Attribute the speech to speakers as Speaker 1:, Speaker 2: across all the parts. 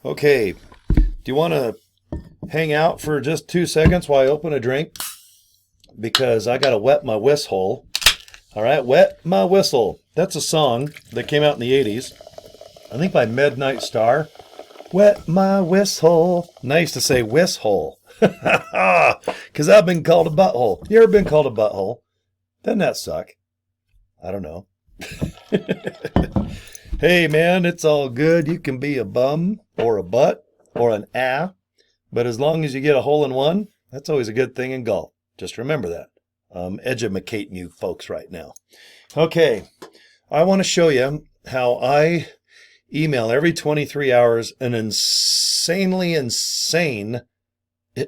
Speaker 1: Okay, do you want to hang out for just 2 seconds while I open a drink? Because I got to wet my whistle. All right, wet my whistle. That's a song that came out in the 80s. I think by Midnight Star. Wet my whistle. And I used to say whistle. Because I've been called a butthole. You ever been called a butthole? Doesn't that suck? I don't know. Hey man, it's all good. You can be a bum or a butt or an but as long as you get a hole in one, that's always a good thing in golf. Just remember that. I'm educating you folks right now. Okay, I want to show you how I email every 23 hours an insanely insane,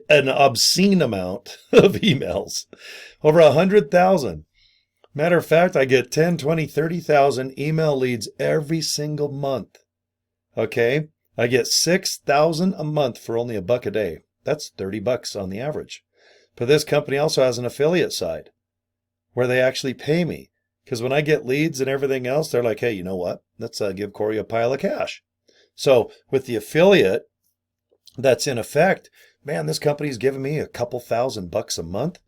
Speaker 1: an obscene amount of emails. Over 100,000. Matter of fact, I get 10, 20, 30,000 email leads every single month. Okay? I get 6,000 a month for only $1 a day. That's $30 on the average. But this company also has an affiliate side where they actually pay me. Because when I get leads and everything else, they're like, hey, you know what? Let's give Cory a pile of cash. So with the affiliate that's in effect, man, this company's giving me a couple $1,000 a month.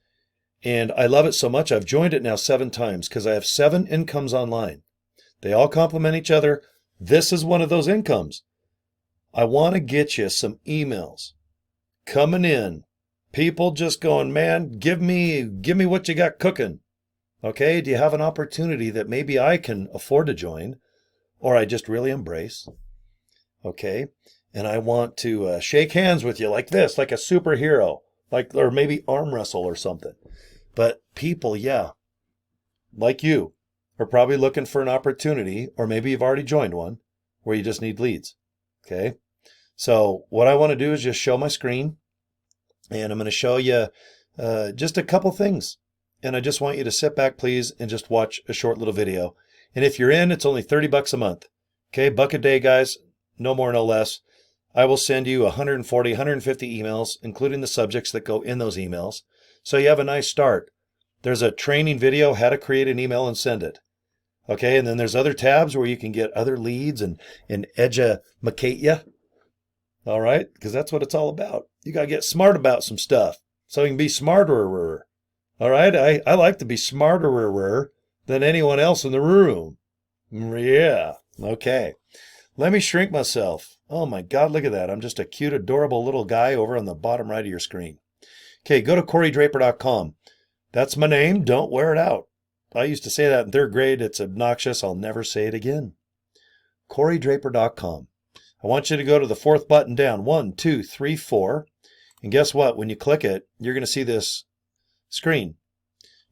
Speaker 1: And I love it so much, I've joined it now 7 times because I have 7 incomes online. They all complement each other. This is one of those incomes. I want to get you some emails coming in. People just going, man, give me what you got cooking. Okay, do you have an opportunity that maybe I can afford to join or I just really embrace? Okay, and I want to shake hands with you like this, like a superhero, or maybe arm wrestle or something. But people, yeah, like you, are probably looking for an opportunity, or maybe you've already joined one, where you just need leads, okay? So what I want to do is just show my screen, and I'm going to show you just a couple things. And I just want you to sit back, please, and just watch a short little video. And if you're in, it's only $30 a month, okay? $1 a day, guys, no more, no less. I will send you 140, 150 emails, including the subjects that go in those emails. So you have a nice start. There's a training video, how to create an email and send it. Okay, and then there's other tabs where you can get other leads and educate you. All right, because that's what it's all about. You got to get smart about some stuff so you can be smarter. All right, I like to be smarter than anyone else in the room. Yeah, okay. Let me shrink myself. Oh my God, look at that. I'm just a cute, adorable little guy over on the bottom right of your screen. Okay, go to CoryDraper.com. That's my name. Don't wear it out. I used to say that in 3rd grade. It's obnoxious. I'll never say it again. CoryDraper.com. I want you to go to the 4th button down. 1, 2, 3, 4. And guess what? When you click it, you're going to see this screen.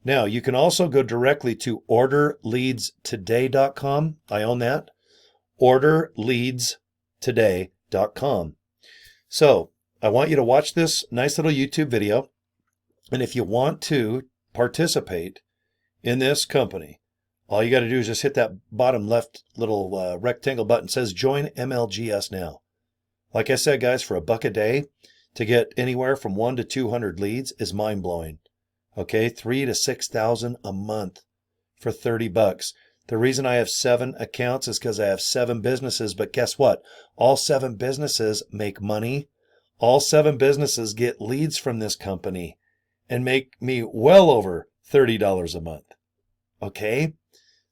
Speaker 1: Now, you can also go directly to orderleadstoday.com. I own that. Orderleadstoday.com. So, I want you to watch this nice little YouTube video. And if you want to participate in this company, all you got to do is just hit that bottom left little rectangle button. It says Join MLGS Now. Like I said, guys, for $1 a day to get anywhere from 1 to 200 leads is mind-blowing. Okay, 3,000 to 6,000 a month for $30. The reason I have 7 accounts is because I have 7 businesses. But guess what? All 7 businesses make money. All 7 businesses get leads from this company and make me well over $30 a month. Okay?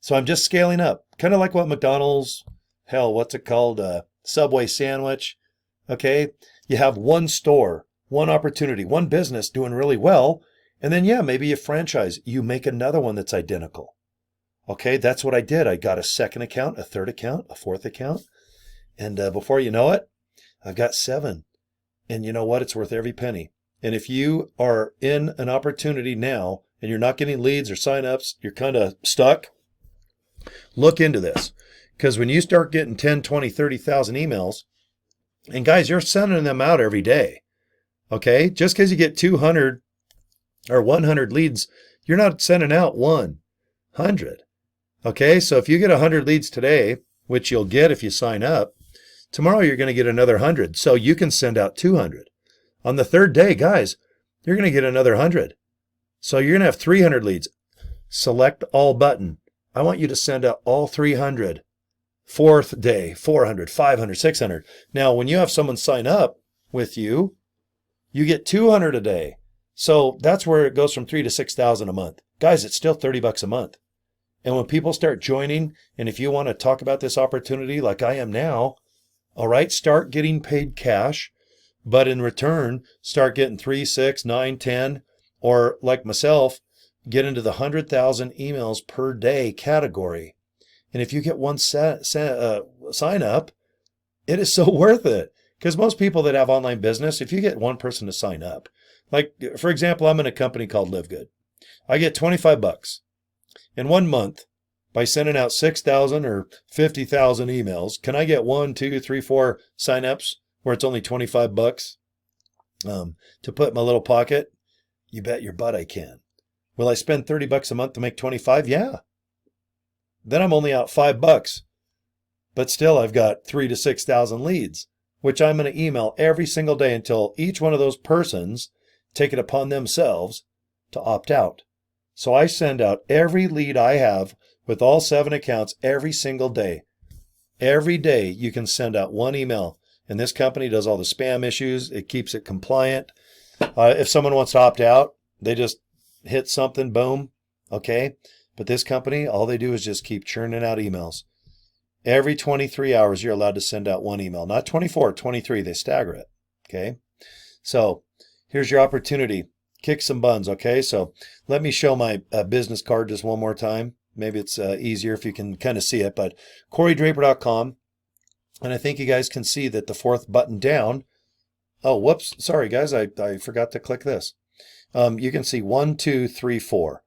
Speaker 1: So I'm just scaling up. Kind of like what McDonald's, hell, what's it called? Subway sandwich. Okay? You have one store, one opportunity, one business doing really well. And then, yeah, maybe you franchise. You make another one that's identical. Okay? That's what I did. I got a 2nd account, a 3rd account, a 4th account. And before you know it, I've got 7. And you know what? It's worth every penny. And if you are in an opportunity now and you're not getting leads or signups, you're kind of stuck, look into this. Because when you start getting 10, 20, 30,000 emails, and guys, you're sending them out every day. Okay? Just because you get 200 or 100 leads, you're not sending out 100. Okay? So if you get 100 leads today, which you'll get if you sign up, tomorrow you're going to get another 100, so you can send out 200. On the 3rd day, guys, you're going to get another 100. So you're going to have 300 leads. Select all button. I want you to send out all 300 Fourth day, 400, 500, 600. Now, when you have someone sign up with you, you get 200 a day. So that's where it goes from 3,000 to 6,000 a month. Guys, it's still $30 a month. And when people start joining, and if you want to talk about this opportunity like I am now, all right, start getting paid cash, but in return, start getting 3, 6, 9, 10, or like myself, get into the 100,000 emails per day category. And if you get one sign up, it is so worth it. Because most people that have online business, if you get one person to sign up, like for example, I'm in a company called LIVEGOOD. I get $25 in 1 month by sending out 6,000 or 50,000 emails. Can I get 1, 2, 3, 4 signups where it's only $25 to put in my little pocket? You bet your butt I can. Will I spend $30 a month to make 25? Yeah. Then I'm only out $5, but still I've got 3,000 to 6,000 leads, which I'm going to email every single day until each one of those persons take it upon themselves to opt out. So I send out every lead I have with all 7 accounts every single day. Every day you can send out one email, and this company does all the spam issues. It keeps it compliant. If someone wants to opt out, they just hit something, boom, okay? But this company, all they do is just keep churning out emails. Every 23 hours, you're allowed to send out one email. Not 24, 23. They stagger it, okay? So here's your opportunity. Kick some buns, okay? So let me show my business card just one more time. Maybe it's easier if you can kind of see it, but CoryDraper.com. And I think you guys can see that the 4th button down. Oh, whoops. Sorry, guys. I forgot to click this. You can see 1, 2, 3, 4.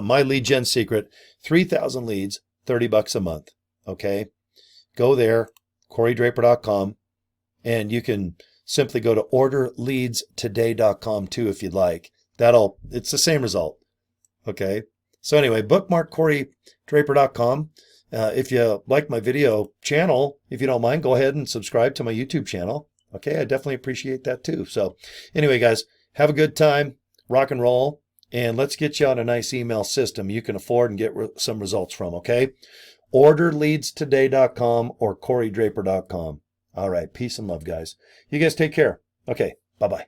Speaker 1: My lead gen secret, 3,000 leads, $30 a month. Okay. Go there, CoryDraper.com, and you can simply go to orderleadstoday.com too if you'd like. It's the same result. Okay. So anyway, bookmark CoryDraper.com. If you like my video channel, if you don't mind, go ahead and subscribe to my YouTube channel. Okay. I definitely appreciate that too. So anyway, guys, have a good time, rock and roll, and let's get you on a nice email system you can afford and get some results from. Okay. Orderleadstoday.com or CoryDraper.com. All right. Peace and love, guys. You guys take care. Okay. Bye-bye.